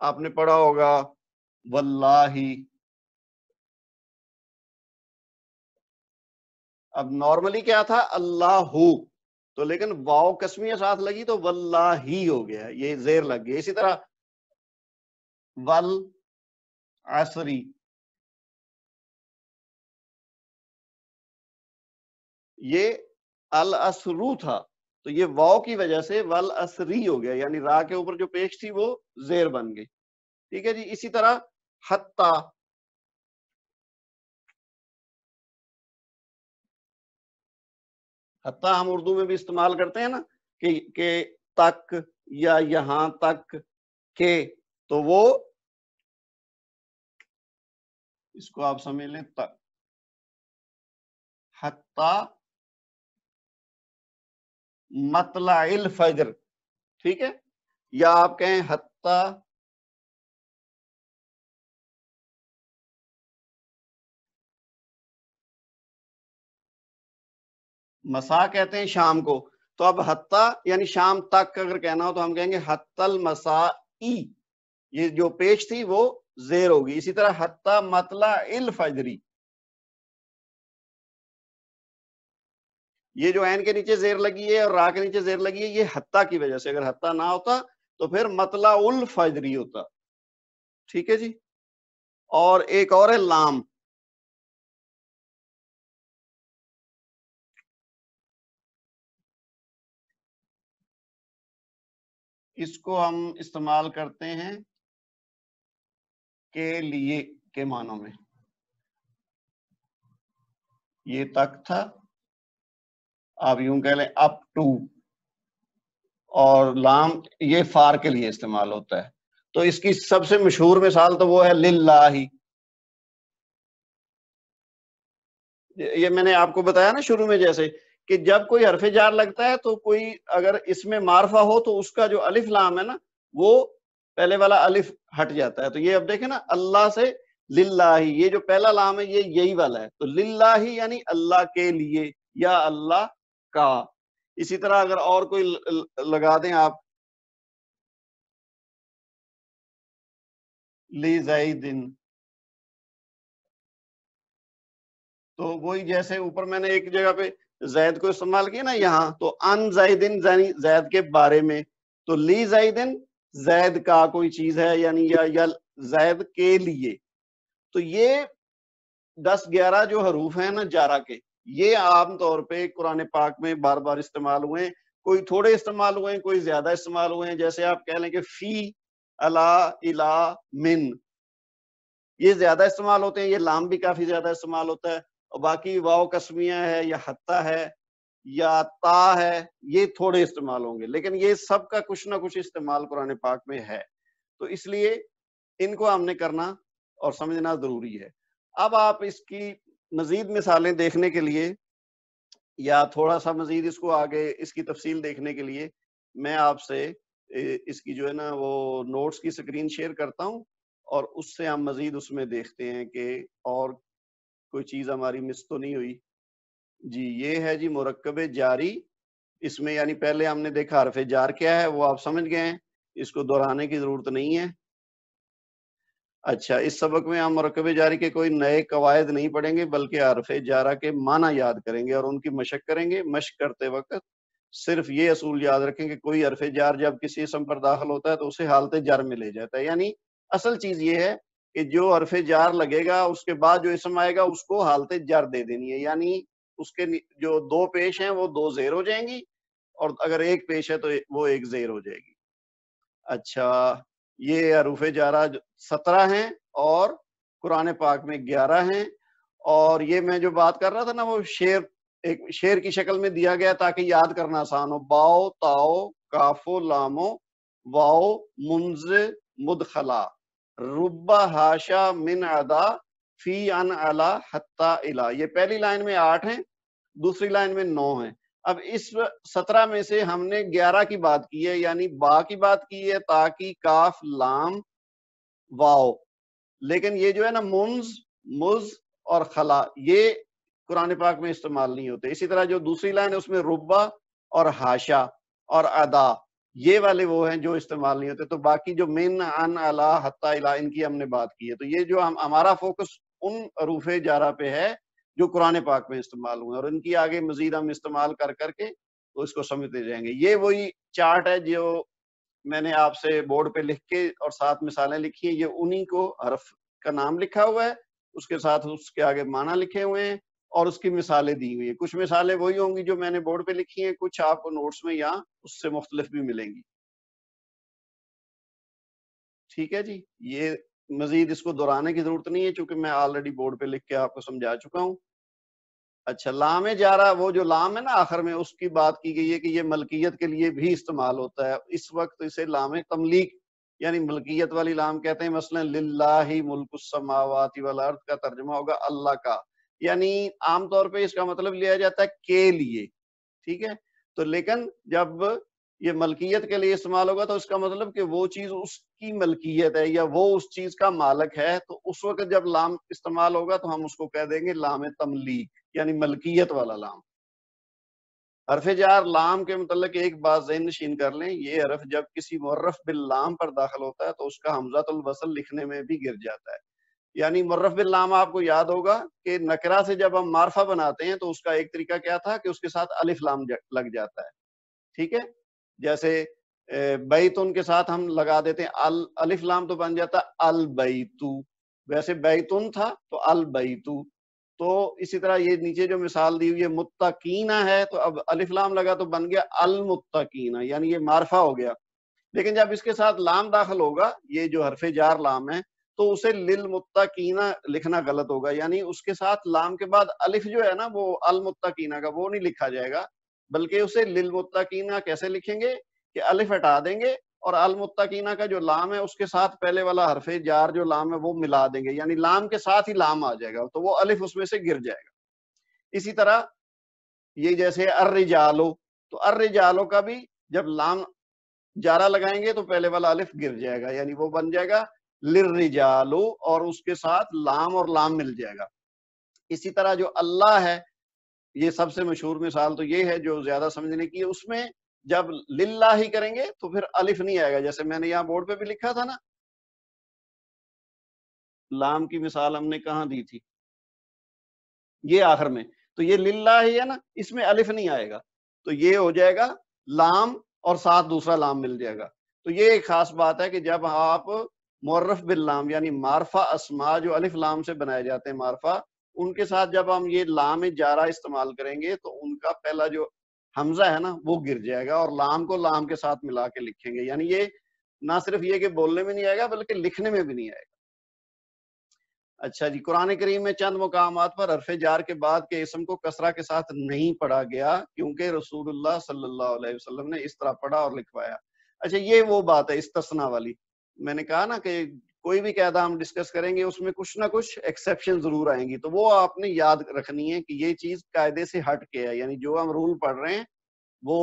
آپ نے پڑھا ہوگا واللہ. اب نارملی کیا تھا اللہ، تو لیکن واو قسمیہ ساتھ لگی تو واللہ ہو گیا، یہ زیر لگ گیا. اسی طرح والعصری، یہ الاسرو تھا تو یہ واو کی وجہ سے والاسری ہو گیا، یعنی را کے اوپر جو پیش تھی وہ زیر بن گئی. ٹھیک ہے جی. اسی طرح حتی، حتی ہم اردو میں بھی استعمال کرتے ہیں نا کہ تک یا یہاں تک کہ، تو وہ اس کو آپ سمجھ لیں حتی مطلع الفجر. ٹھیک ہے. یا آپ کہیں حتی مسا کہتے ہیں شام کو، تو اب حتی یعنی شام تک اگر کہنا ہو تو ہم کہیں گے حتی المسائی، یہ جو پیش تھی وہ زیر ہوگی. اسی طرح حتی مطلع الفجری، یہ جو عین کے نیچے زیر لگی ہے اور را کے نیچے زیر لگی ہے یہ حتی کی وجہ سے، اگر حتی نہ ہوتا تو پھر مطلع الفجری ہوتا. ٹھیک ہے جی. اور ایک اور ہے لام. اس کو ہم استعمال کرتے ہیں کے لیے کے معنوں میں. یہ تک تھا، آپ یوں کہہ لیں اپ ٹو، اور لام یہ فار کے لیے استعمال ہوتا ہے. تو اس کی سب سے مشہور مثال تو وہ ہے للہ. یہ میں نے آپ کو بتایا نا شروع میں جیسے کہ جب کوئی حرف جار لگتا ہے تو کوئی اگر اس میں معرفہ ہو تو اس کا جو الف لام ہے نا وہ پہلے والا الف ہٹ جاتا ہے. تو یہ اب دیکھیں نا اللہ سے للہ، یہ جو پہلا لام ہے یہ یہی والا ہے، تو للہ یعنی اللہ کے لیے یا اللہ کا. اسی طرح اگر اور کوئی لگا دیں آپ لی زیدن، تو وہی جیسے اوپر میں نے ایک جگہ پہ زید کو استعمال کیا نا یہاں، تو ان زیدن یعنی زید کے بارے میں، تو لی زیدن زید کا کوئی چیز ہے یعنی یا زید کے لیے. تو یہ 10-11 جو حروف ہیں نا جارہ کے، یہ عام طور پہ قرآن پاک میں بار بار استعمال ہوئے ہیں. کوئی تھوڑے استعمال ہوئے ہیں، کوئی زیادہ استعمال ہوئے ہیں. جیسے آپ کہہ لیں کہ فی، الا، الا، من، یہ زیادہ استعمال ہوتے ہیں. یہ لام بھی کافی زیادہ استعمال ہوتا ہے. اور باقی واو قسمیہ ہے یا حتی ہے یا تا ہے، یہ تھوڑے استعمال ہوں گے، لیکن یہ سب کا کچھ نہ کچھ استعمال قرآن پاک میں ہے. تو اس لیے ان کو ہم نے کرنا اور سمجھنا ضروری ہے. اب آپ اس کی مزید مثالیں دیکھنے کے لیے یا تھوڑا سا مزید اس کو آگے اس کی تفصیل دیکھنے کے لیے میں آپ سے اس کی جو ہے نا وہ نوٹس کی سکرین شیئر کرتا ہوں، اور اس سے ہم مزید اس میں دیکھتے ہیں کہ اور کوئی چیز ہماری مس تو نہیں ہوئی. جی یہ ہے جی مرکب جاری. اس میں یعنی پہلے ہم نے دیکھا حرف جار کیا ہے، وہ آپ سمجھ گئے ہیں، اس کو دہرانے کی ضرورت نہیں ہے. اچھا، اس سبق میں ہم مرکب جاری کے کوئی نئے قواعد نہیں پڑھیں گے، بلکہ حرف جارہ کے معنی یاد کریں گے اور ان کی مشق کریں گے. مشق کرتے وقت صرف یہ اصول یاد رکھیں کہ کوئی حرف جار جب کسی اسم پر داخل ہوتا ہے تو اسے حالت جر میں لے جاتا ہے. یعنی اصل چیز یہ ہے کہ جو حرف جار لگے گا اس کے بعد جو اسم آئے گا اس کو حالت جر دے دینی ہے، یعنی اس کے جو دو پیش ہیں وہ دو زیر ہو جائیں گی، اور اگر ایک پیش ہے تو وہ ایک زیر ہو جائے گی. اچھا، یہ حروف جارہ 17 ہیں اور قرآن پاک میں 11 ہیں. اور یہ میں جو بات کر رہا تھا نا وہ شعر، ایک شعر کی شکل میں دیا گیا تاکہ یاد کرنا آسان ہو. باؤ تاؤ کافو لامو واؤ منز مدخلا ربا ہاشا من ادا فی ان علا حتی الا. یہ پہلی لائن میں 8 ہیں، دوسری لائن میں 9 ہیں. اب اس 17 میں سے ہم نے 11 کی بات کی ہے، یعنی با کی بات کی ہے، تا کی، کاف، لام، واو. لیکن یہ جو ہے نا منز، مز اور خلا یہ قرآن پاک میں استعمال نہیں ہوتے. اسی طرح جو دوسری لائن ہے اس میں ربا اور ہاشا اور ادا یہ والے وہ ہیں جو استعمال نہیں ہوتے. تو باقی جو من، عن، علی، حتی، الی، ان کی ہم نے بات کی ہے. تو یہ جو ہمارا فوکس ان حروف جارہ پہ ہے جو قرآن پاک میں استعمال ہوئے، اور ان کی آگے مزید ہم استعمال کر کر کے تو اس کو سمجھتے جائیں گے. یہ وہی چارٹ ہے جو میں نے آپ سے بورڈ پہ لکھ کے اور 7 مثالیں لکھی ہیں. یہ انہی کو حرف کا نام لکھا ہوا ہے، اس کے ساتھ اس کے آگے معنی لکھے ہوئے ہیں اور اس کی مثالیں دی ہوئی ہیں. کچھ مثالیں وہی ہوں گی جو میں نے بورڈ پہ لکھی ہیں، کچھ آپ کو نوٹس میں یا اس سے مختلف بھی ملیں گی. ٹھیک ہے جی. یہ مزید اس کو دہرانے کی ضرورت نہیں ہے چونکہ میں آلریڈی بورڈ پہ لکھ کے آپ کو سمجھا چکا ہوں. اچھا، لام جارہ، وہ جو لام ہے نا آخر میں، اس کی بات کی گئی ہے کہ یہ ملکیت کے لیے بھی استعمال ہوتا ہے. اس وقت اسے لام تملیک یعنی ملکیت والی لام کہتے ہیں. مثلا للہ ملک السماوات والارض کا ترجمہ ہوگا اللہ کا، یعنی عام طور پہ اس کا مطلب لیا جاتا ہے کے لیے. ٹھیک ہے. تو لیکن جب یہ ملکیت کے لیے استعمال ہوگا تو اس کا مطلب کہ وہ چیز اس کی ملکیت ہے یا وہ اس چیز کا مالک ہے. تو اس وقت جب لام استعمال ہوگا تو ہم اس کو کہہ دیں گے لام تملیک، یعنی ملکیت والا لام. حرف جار لام کے متعلق ایک بات ذہن نشین کر لیں، یہ حرف جب کسی معرف باللام پر داخل ہوتا ہے تو اس کا حمزۃ الوصل لکھنے میں بھی گر جاتا ہے. یعنی معرف باللام آپ کو یاد ہوگا کہ نکرہ سے جب ہم معرفہ بناتے ہیں تو اس کا ایک طریقہ کیا تھا کہ اس کے ساتھ الف لام لگ جاتا ہے. ٹھیک ہے. جیسے بیتن کے ساتھ ہم لگا دیتے ہیں الف لام تو بن جاتا البیتو، ویسے بیتن تھا تو البیتو. تو اسی طرح یہ نیچے جو مثال دی ہوئی ہے متقینہ ہے، تو اب الف لام لگا تو بن گیا المتقینہ، یعنی یہ معرفہ ہو گیا. لیکن جب اس کے ساتھ لام داخل ہوگا، یہ جو حرف جار لام ہے، تو اسے للمتقینہ لکھنا غلط ہوگا. یعنی اس کے ساتھ لام کے بعد الف جو ہے نا وہ المتقینہ کا وہ نہیں لکھا جائے گا، بلکہ اسے للمتقینہ کیسے لکھیں گے کہ الف ہٹا دیں گے اور المتقینہ کا جو لام ہے اس کے ساتھ پہلے والا حرف جار جو لام ہے وہ ملا دیں گے، یعنی لام کے ساتھ ہی لام آ جائے گا تو وہ الف اس میں سے گر جائے گا. اسی طرح یہ جیسے الرجالو، تو الرجالو کا بھی جب لام جارہ لگائیں گے تو پہلے والا الف گر جائے گا، یعنی وہ بن جائے گا للرجالو اور اس کے ساتھ لام اور لام مل جائے گا. اسی طرح جو اللہ ہے، یہ سب سے مشہور مثال تو یہ ہے جو زیادہ سمجھنے کی ہے. اس میں جب للہ ہی کریں گے تو پھر الف نہیں آئے گا، جیسے میں نے یہاں بورڈ پہ بھی لکھا تھا نا، لام کی مثال ہم نے کہاں دی تھی، یہ آخر میں. تو یہ للہ ہی ہے نا، اس میں الف نہیں آئے گا، تو یہ ہو جائے گا لام اور ساتھ دوسرا لام مل جائے گا. تو یہ ایک خاص بات ہے کہ جب آپ معرف باللام یعنی معرفہ اسماء جو الف لام سے بنائے جاتے ہیں معرفہ، ان کے ساتھ جب ہم یہ لام جارہ استعمال کریں گے تو ان کا پہلا جو حمزہ ہے نا وہ گر جائے گا اور لام کو لام کے ساتھ ملا کے لکھیں گے. یعنی یہ نہ صرف یہ کہ بولنے میں نہیں آئے گا بلکہ لکھنے میں بھی نہیں آئے گا. اچھا جی. قرآن کریم میں چند مقامات پر حرف جار کے بعد کے اسم کو کسرہ کے ساتھ نہیں پڑھا گیا کیونکہ رسول اللہ صلی اللہ علیہ وسلم نے اس طرح پڑھا اور لکھوایا. اچھا، یہ وہ بات ہے استثناء والی. میں نے کہا نا کہ کوئی بھی قاعدہ ہم ڈسکس کریں گے اس میں کچھ نہ کچھ ایکسیپشن ضرور آئیں گی، تو وہ آپ نے یاد رکھنی ہے کہ یہ چیز قاعدے سے ہٹ کے ہے. یعنی جو ہم رول پڑھ رہے ہیں وہ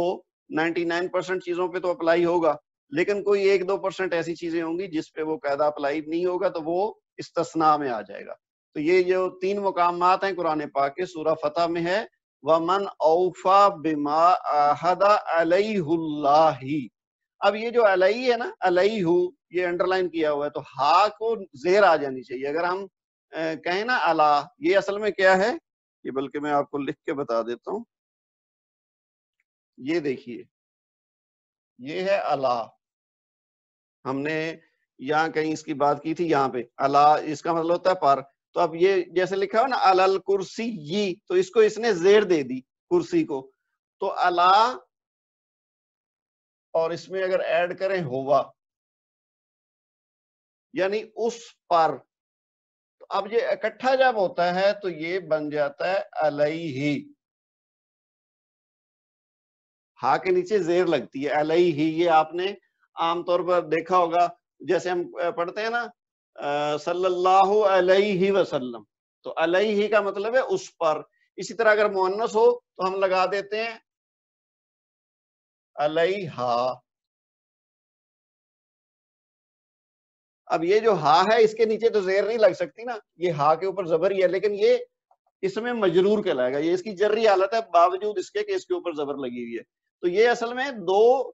99% چیزوں پہ تو اپلائی ہوگا، لیکن کوئی 1-2% ایسی چیزیں ہوں گی جس پہ وہ قاعدہ اپلائی نہیں ہوگا تو وہ استثناء میں آ جائے گا. تو یہ جو 3 مقامات ہیں قرآن پاک کے، سورہ فتح میں ہے وَمَنْ أَوْفَى بِمَا عَاهَدَ عَلَيْهُ اللَّهِ. اب یہ جو علیہ ہے نا، علیہ یہ انڈر لائن کیا ہوا ہے تو ہا کو زیر آ جانی چاہیے. اگر ہم کہیں نا علا، یہ اصل میں کیا ہے، یہ بلکہ میں آپ کو لکھ کے بتا دیتا ہوں. یہ دیکھیے، یہ ہے علا. ہم نے یہاں کہیں اس کی بات کی تھی، یہاں پہ علا اس کا مطلب ہوتا ہے پر. تو اب یہ جیسے لکھا ہو نا علل کرسی، تو اس کو اس نے زیر دے دی کرسی کو، تو علا اور اس میں اگر ایڈ کریں ہوا یعنی اس پر، تو اب یہ اکٹھا جب ہوتا ہے تو یہ بن جاتا ہے علیہ. ہا کے نیچے زیر لگتی ہے علیہ. یہ آپ نے عام طور پر دیکھا ہوگا جیسے ہم پڑھتے ہیں نا صلی اللہ علیہ وسلم، تو علیہ کا مطلب ہے اس پر. اسی طرح اگر مؤنث ہو تو ہم لگا دیتے ہیں علیہا. اب یہ جو ہا ہے اس کے نیچے تو زیر نہیں لگ سکتی نا، یہ ہا کے اوپر زبر ہی ہے، لیکن یہ اس میں مجرور کہلائے گا. یہ اس کی جری حالت ہے باوجود اس کے کہ اس کے اوپر زبر لگی ہوئی ہے. تو یہ اصل میں 2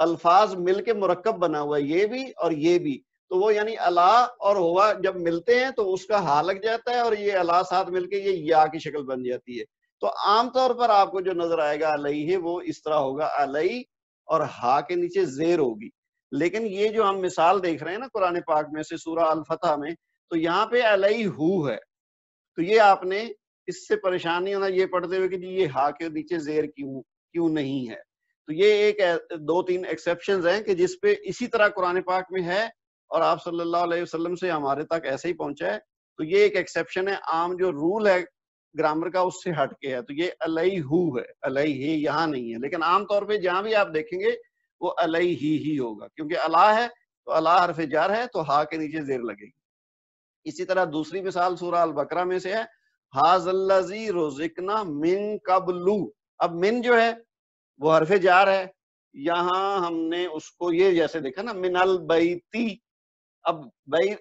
الفاظ مل کے مرکب بنا ہوا ہے، یہ بھی اور یہ بھی، تو وہ یعنی اللہ اور ہوا جب ملتے ہیں تو اس کا ہا لگ جاتا ہے، اور یہ اللہ ساتھ مل کے یہ یا کی شکل بن جاتی ہے۔ تو عام طور پر آپ کو جو نظر آئے گا علیہ، وہ اس طرح ہوگا علیہ اور ہا کے نیچے زیر ہوگی۔ لیکن یہ جو ہم مثال دیکھ رہے ہیں نا قرآن پاک میں سے سورہ الفتح میں، تو یہاں پہ علیہ ہے، تو یہ آپ نے اس سے پریشانی ہونا یہ پڑھتے ہوئے کہ جی یہ ہا کے نیچے زیر کیوں نہیں ہے۔ تو یہ ایک دو تین ایکسیپشنز ہیں کہ جس پہ اسی طرح قرآن پاک میں ہے اور آپ صلی اللہ علیہ وسلم سے ہمارے تک ایسے ہی پہنچا ہے، تو یہ ایک ایکسیپشن ہے۔ عام جو رول ہے گرامر کا اس سے ہٹ کے ہے، تو یہ علیہ ہے، علیہ یہاں نہیں ہے، لیکن عام طور پہ جہاں بھی آپ دیکھیں گے وہ علیہ ہی ہوگا، کیونکہ اللہ ہے تو اللہ حرف جر ہے تو ہا کے نیچے زیر لگے گی۔ اسی طرح دوسری مثال سورہ البقرہ میں سے ہے ھذا الذی رزقنا من قبل۔ اب من جو ہے وہ حرف جار ہے، یہاں ہم نے اس کو یہ جیسے دیکھا نا من البیتی، اب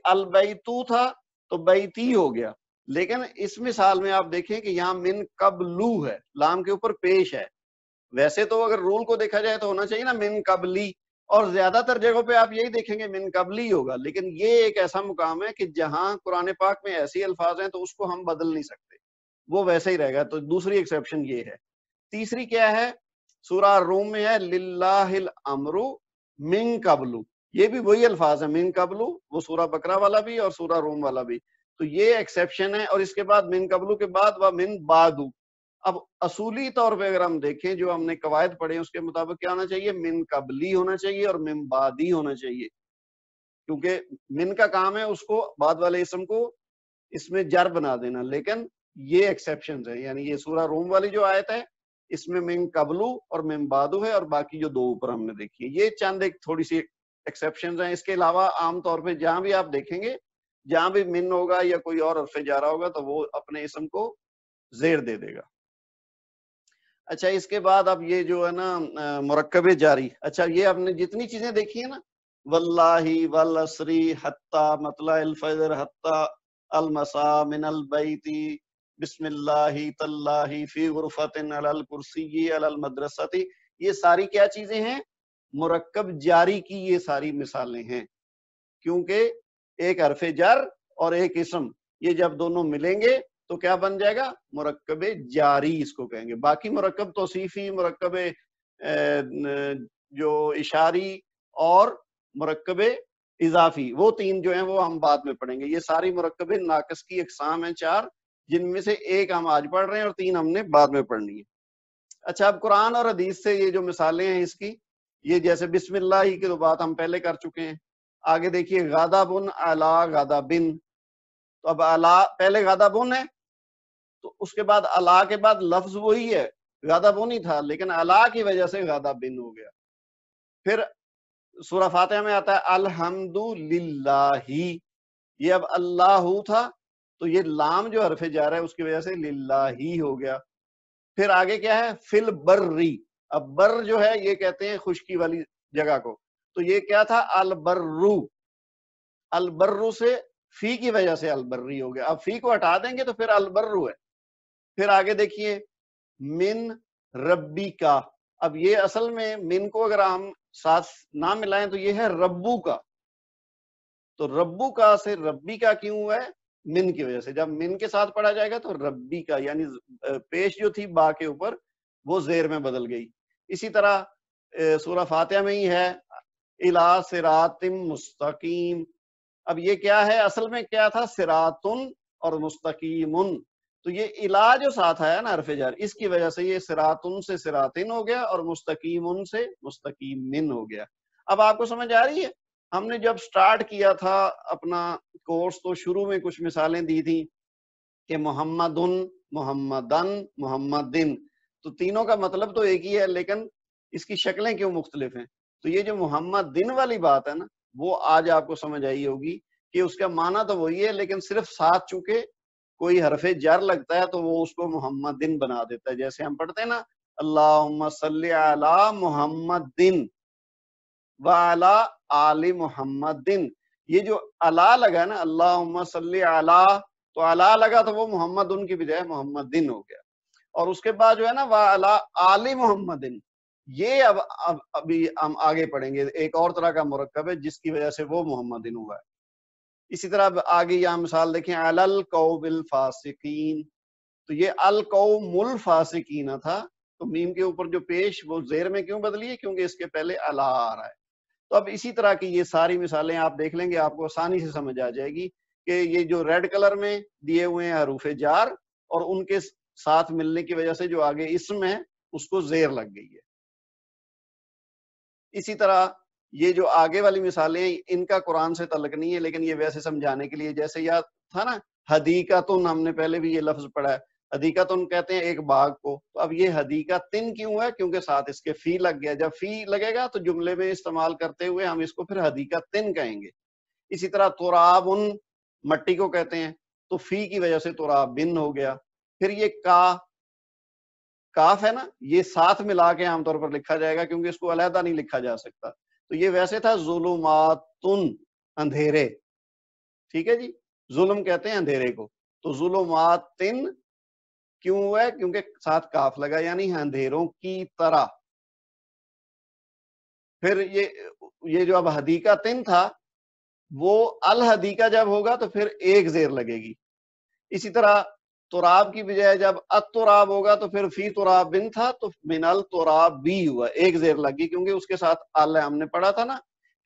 البیتو تھا تو بیتی ہو گیا، لیکن اس مثال میں آپ دیکھیں کہ یہاں من قبلو ہے، لام کے اوپر پیش ہے۔ ویسے تو اگر رول کو دیکھا جائے تو ہونا چاہیے نا من قبلی، اور زیادہ تر جگہوں پہ آپ یہی دیکھیں گے من قبلی ہوگا، لیکن یہ ایک ایسا مقام ہے کہ جہاں قرآن پاک میں ایسی الفاظ ہیں تو اس کو ہم بدل نہیں سکتے، وہ ویسے ہی رہے گا۔ تو دوسری ایکسیپشن یہ ہے۔ تیسری کیا ہے؟ سورہ روم میں ہے للہ الامر من قبل، یہ بھی وہی الفاظ ہیں من قبل، وہ سورہ بقرہ والا بھی اور سورہ روم والا بھی، تو یہ ایکسیپشن ہے۔ اور اس کے بعد من قبل کے بعد و من بعد۔ اب اصولی طور پہ اگر ہم دیکھیں جو ہم نے قواعد پڑھے اس کے مطابق کیا ہونا چاہیے؟ من قبلی ہونا چاہیے اور من بعدی ہونا چاہیے، کیونکہ من کا کام ہے اس کو بعد والے اسم کو اس میں جر بنا دینا، لیکن یہ ایکسیپشنز ہے، یعنی یہ سورہ روم والی جو آیت ہے اس میں من قبلو اور من بعدو ہے، اور باقی جو دو اوپر ہم نے دیکھی ہے یہ چند ایک تھوڑی سی ایکسیپشنز ہیں۔ اس کے علاوہ عام طور پہ جہاں بھی آپ دیکھیں گے جہاں بھی من ہوگا یا کوئی اور حرف جارا ہوگا تو وہ اپنے اسم کو زیر دے دے گا۔ اچھا اس کے بعد اب یہ جو ہے نا مرکب جاری، اچھا یہ آپ نے جتنی چیزیں دیکھی ہیں نا واللہ والعصر حتی مطلع الفجر حتی المساء من البیت بسم اللہ تاللہ فی غرفۃ علی الکرسی علی المدرسۃ، یہ ساری کیا چیزیں ہیں؟ مرکب جاری کی یہ ساری مثالیں ہیں، کیونکہ ایک حرف جر اور ایک اسم یہ جب دونوں ملیں گے تو کیا بن جائے گا؟ مرکب جاری اس کو کہیں گے۔ باقی مرکب توصیفی، مرکب جو اشاری اور مرکب اضافی، وہ تین جو ہیں وہ ہم بعد میں پڑھیں گے۔ یہ ساری مرکب ناقص کی اقسام ہیں چار، جن میں سے ایک ہم آج پڑھ رہے ہیں اور تین ہم نے بعد میں پڑھنی ہے۔ اچھا اب قرآن اور حدیث سے یہ جو مثالیں ہیں اس کی، یہ جیسے بسم اللہ ہی کی تو بات ہم پہلے کر چکے ہیں۔ آگے دیکھیے غضبن علی غضبن، تو اب علی پہلے غضبن ہے تو اس کے بعد علی کے بعد لفظ وہی ہے، غضبن ہی تھا لیکن علی کی وجہ سے غضبن ہو گیا۔ پھر سورہ فاتحہ میں آتا ہے الحمدللہ، یہ اب اللہ تھا تو یہ لام جو حرف جار ہے اس کی وجہ سے للہ ہی ہو گیا۔ پھر آگے کیا ہے؟ فل برری، اب بر جو ہے یہ کہتے ہیں خشکی والی جگہ کو، تو یہ کیا تھا؟ البرو، البرو سے فی کی وجہ سے البری ہو گیا، اب فی کو ہٹا دیں گے تو پھر البرو ہے۔ پھر آگے دیکھیے من ربی کا، اب یہ اصل میں من کو اگر ہم ساتھ نہ ملائیں تو یہ ہے ربو کا، تو ربو کا سے ربی کا کیوں ہوا ہے؟ من کی وجہ سے۔ جب من کے ساتھ پڑھا جائے گا تو ربی کا یعنی پیش جو تھی با کے اوپر وہ زیر میں بدل گئی۔ اسی طرح سورہ فاتحہ میں ہی ہے الی صراط مستقیم، اب یہ کیا ہے؟ اصل میں کیا تھا؟ صراطن اور مستقیمن، تو یہ الی جو ساتھ آیا نا حرف جر، اس کی وجہ سے یہ صراطن سے صراطن ہو گیا اور مستقیمن سے مستقیمن ہو گیا۔ اب آپ کو سمجھ آ رہی ہے؟ ہم نے جب سٹارٹ کیا تھا اپنا کورس تو شروع میں کچھ مثالیں دی تھیں کہ محمدن، محمدن، محمدن، تو تینوں کا مطلب تو ایک ہی ہے لیکن اس کی شکلیں کیوں مختلف ہیں؟ تو یہ جو محمدن والی بات ہے نا وہ آج آپ کو سمجھ آئی ہوگی کہ اس کا معنی تو وہی ہے لیکن صرف ساتھ چونکہ کوئی حرف جر لگتا ہے تو وہ اس کو محمدن بنا دیتا ہے۔ جیسے ہم پڑھتے ہیں نا اللہم صلی علی محمدن وعلی آل محمدن، یہ جو علی لگا ہے نا اللہم صلی علی، تو علی لگا تو وہ محمد ان کی بجائے محمدن ہو گیا۔ اور اس کے بعد جو ہے نا وعلی آل محمدن، یہ ابھی ہم آگے پڑھیں گے، ایک اور طرح کا مرکب ہے جس کی وجہ سے وہ محمدن ہوا ہے۔ اسی طرح آگے یہاں مثال دیکھیں، علی القوم الفاسقین، تو یہ القوم الفاسقین تھا، تو میم کے اوپر جو پیش وہ زیر میں کیوں بدلی ہے؟ کیونکہ اس کے پہلے الا آ رہا ہے۔ تو اب اسی طرح کی یہ ساری مثالیں آپ دیکھ لیں گے، آپ کو آسانی سے سمجھ آ جائے گی کہ یہ جو ریڈ کلر میں دیے ہوئے ہیں حروف جار، اور ان کے ساتھ ملنے کی وجہ سے جو آگے اسم ہے اس کو زیر لگ گئی ہے۔ اسی طرح یہ جو آگے والی مثالیں ان کا قرآن سے تعلق نہیں ہے، لیکن یہ ویسے سمجھانے کے لیے، جیسے یاد تھا نا حدیقتن، ہم نے پہلے بھی یہ لفظ پڑھا ہے، حدیقتن کہتے ہیں ایک باغ کو، تو اب یہ حدیقتن کیوں ہے؟ کیونکہ ساتھ اس کے فی لگ گیا، جب فی لگے گا تو جملے میں استعمال کرتے ہوئے ہم اس کو پھر حدیقتن کہیں گے۔ اسی طرح ترابن، مٹی کو کہتے ہیں، تو فی کی وجہ سے ترابن ہو گیا۔ پھر یہ کاف ہے نا، یہ ساتھ ملا کے عام طور پر لکھا جائے گا کیونکہ اس کو علیحدہ نہیں لکھا جا سکتا، تو یہ ویسے تھا ظلماتن، اندھیرے، ٹھیک ہے جی، ظلم کہتے ہیں اندھیرے کو، تو ظلماتن کیوں ہے؟ کیونکہ ساتھ کاف لگا، یعنی اندھیروں کی طرح۔ پھر یہ جو اب حدیقتن تھا، وہ الحدیقہ جب ہوگا تو پھر ایک زیر لگے گی۔ اسی طرح تراب کی بجائے جب التراب ہوگا تو پھر فی ترابن تھا، تو من التراب بھی ہوا، ایک زیر لگی، کیونکہ اس کے ساتھ ال، ہم نے پڑھا تھا نا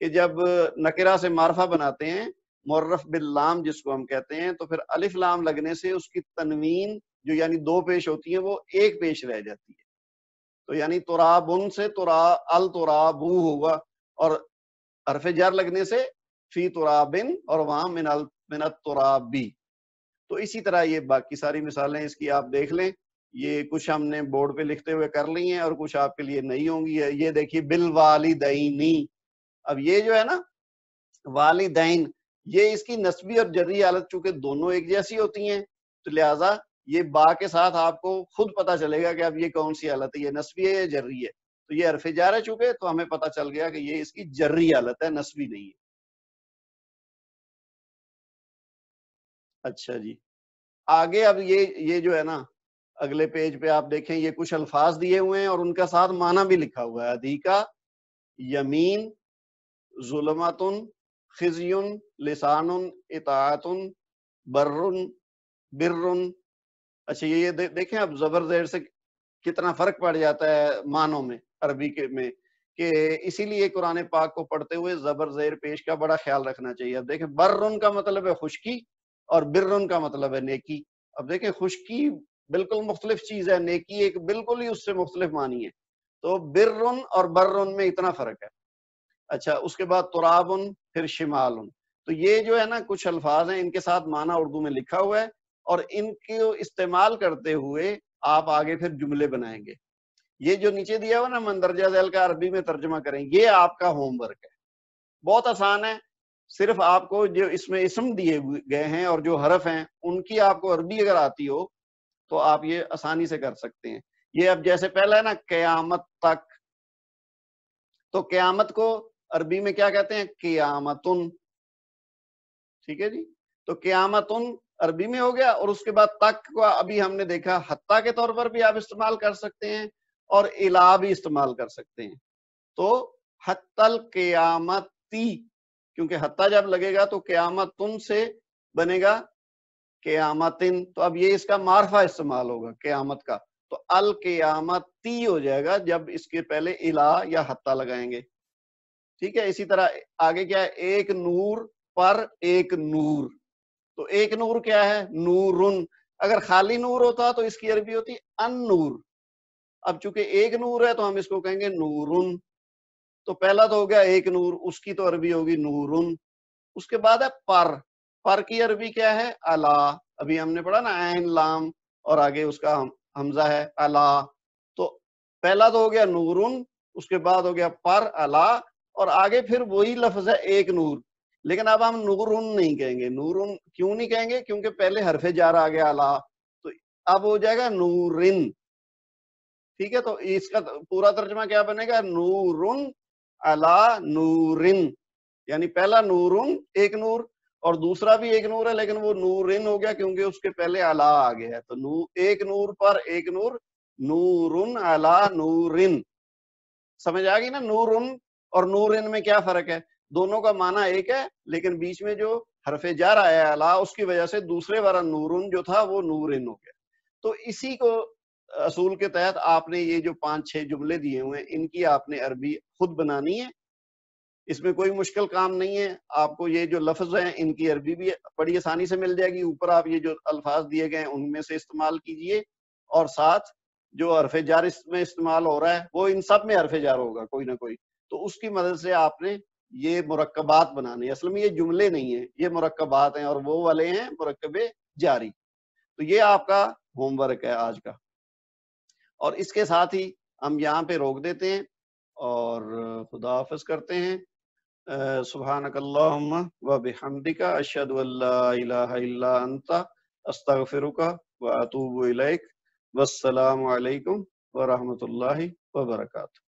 کہ جب نکرہ سے معرفہ بناتے ہیں، معرف باللام جس کو ہم کہتے ہیں، تو پھر الف لام لگنے سے اس کی تنوین جو یعنی دو پیش ہوتی ہیں وہ ایک پیش رہ جاتی ہے، تو یعنی ترابن سے الترابو ہوگا، اور حرف جر لگنے سے فی ترابن، اور وہاں من الترابی۔ تو اسی طرح یہ باقی ساری مثالیں اس کی آپ دیکھ لیں، یہ کچھ ہم نے بورڈ پہ لکھتے ہوئے کر لی ہیں اور کچھ آپ کے لیے نہیں ہوں گی۔ یہ دیکھیے بالوالدینی، اب یہ جو ہے نا والدین، یہ اس کی نسبی اور جری حالت چونکہ دونوں ایک جیسی ہوتی ہیں، تو لہٰذا یہ با کے ساتھ آپ کو خود پتا چلے گا کہ اب یہ کون سی حالت ہے، یہ نسبی ہے یا جری ہے، تو یہ حرف جار ہے چونکہ، تو ہمیں پتا چل گیا کہ یہ اس کی جری حالت ہے، نسبی نہیں ہے۔ اچھا جی، آگے اب یہ جو ہے نا اگلے پیج پہ آپ دیکھیں، یہ کچھ الفاظ دیے ہوئے ہیں اور ان کا ساتھ معنی بھی لکھا ہوا ہے، حدیقہ، یمین، ظلمتن، خزیٌ، لسان، اطاعتن، برٌ، برٌ۔ اچھا یہ دیکھیں اب زبر زیر سے کتنا فرق پڑ جاتا ہے معنوں میں عربی کے میں، کہ اسی لیے قرآن پاک کو پڑھتے ہوئے زبر زیر پیش کا بڑا خیال رکھنا چاہیے۔ اب دیکھیں برٌ کا مطلب ہے خشکی اور برٌ کا مطلب ہے نیکی۔ اب دیکھیں خشکی بالکل مختلف چیز ہے، نیکی ایک بالکل ہی اس سے مختلف معنی ہے، تو برٌ اور برٌ میں اتنا فرق ہے۔ اچھا اس کے بعد ترابن، پھر شمالن، تو یہ جو ہے نا کچھ الفاظ ہیں، ان کے ساتھ معنی اردو میں لکھا ہوا ہے، اور ان کو استعمال کرتے ہوئے آپ آگے پھر جملے بنائیں گے۔ یہ جو نیچے دیا ہوا نا مندرجہ ذیل کا عربی میں ترجمہ کریں، یہ آپ کا ہوم ورک ہے، بہت آسان ہے، صرف آپ کو جو اس میں اسم دیے گئے ہیں اور جو حرف ہیں ان کی آپ کو عربی اگر آتی ہو تو آپ یہ آسانی سے کر سکتے ہیں۔ یہ اب جیسے پہلا ہے نا قیامت تک، تو قیامت کو عربی میں کیا کہتے ہیں؟ قیامتن، ٹھیک ہے جی، تو قیامتن عربی میں ہو گیا، اور اس کے بعد تک کو ابھی ہم نے دیکھا حتیٰ کے طور پر بھی آپ استعمال کر سکتے ہیں اور الا بھی استعمال کر سکتے ہیں، تو حتی القیامتی، کیونکہ حتیٰ جب لگے گا تو قیامتن سے بنے گا قیامتن، تو اب یہ اس کا معرفہ استعمال ہوگا قیامت کا، تو القیامتی ہو جائے گا جب اس کے پہلے الا یا حتیٰ لگائیں گے، ٹھیک ہے۔ اسی طرح آگے کیا ہے؟ ایک نور پر ایک نور، تو ایک نور کیا ہے؟ نورن، اگر خالی نور ہوتا تو اس کی عربی ہوتی ان نور، اب چونکہ ایک نور ہے تو ہم اس کو کہیں گے نورن، تو پہلا تو ہو گیا ایک نور، اس کی تو عربی ہوگی نورن۔ اس کے بعد ہے پر کی عربی کیا ہے؟ الا، ابھی ہم نے پڑھا نا عین لام اور آگے اس کا حمزہ ہے الا، تو پہلا تو ہو گیا نورن، اس کے بعد ہو گیا پر الا، اور آگے پھر وہی لفظ ہے ایک نور، لیکن اب ہم نورن نہیں کہیں گے۔ نورن کیوں نہیں کہیں گے؟ کیونکہ پہلے حرف جار آ گیا الا، تو اب ہو جائے گا نورن، ٹھیک ہے۔ تو اس کا پورا ترجمہ کیا بنے گا؟ نورن علی نورن، یعنی پہلا نورن ایک نور اور دوسرا بھی ایک نور ہے، لیکن وہ نورن ہو گیا کیونکہ اس کے پہلے علی آ گیا ہے، تو ایک نور پر ایک نور، نورن علی نورن۔ سمجھ آ گئی نا؟ نورن اور نورن میں کیا فرق ہے؟ دونوں کا معنی ایک ہے، لیکن بیچ میں جو حرف جر آیا ہے لا، اس کی وجہ سے دوسرے والا نورن جو تھا وہ نورن ہو گیا۔ تو اسی کو اصول کے تحت آپ نے یہ جو 5-6 جملے دیے ہوئے ہیں، ان کی آپ نے عربی خود بنانی ہے، اس میں کوئی مشکل کام نہیں ہے۔ آپ کو یہ جو لفظ ہیں ان کی عربی بھی بڑی آسانی سے مل جائے گی، اوپر آپ یہ جو الفاظ دیے گئے ہیں ان میں سے استعمال کیجئے، اور ساتھ جو حرف جر اس میں استعمال ہو رہا ہے وہ ان سب میں حرف جر ہوگا کوئی نہ کوئی، تو اس کی مدد سے آپ نے یہ مرکبات بنانے۔ اصل میں یہ جملے نہیں ہیں، یہ مرکبات ہیں، اور وہ والے ہیں مرکب جاری۔ تو یہ آپ کا ہوم ورک ہے آج کا، اور اس کے ساتھ ہی ہم یہاں پہ روک دیتے ہیں اور خدا حافظ کرتے ہیں۔ سبحانک اللہم و بحمدک، اشہد ان لا الہ الا انت، استغفرک و اتوب الیک، والسلام علیکم ورحمۃ اللہ وبرکاتہ۔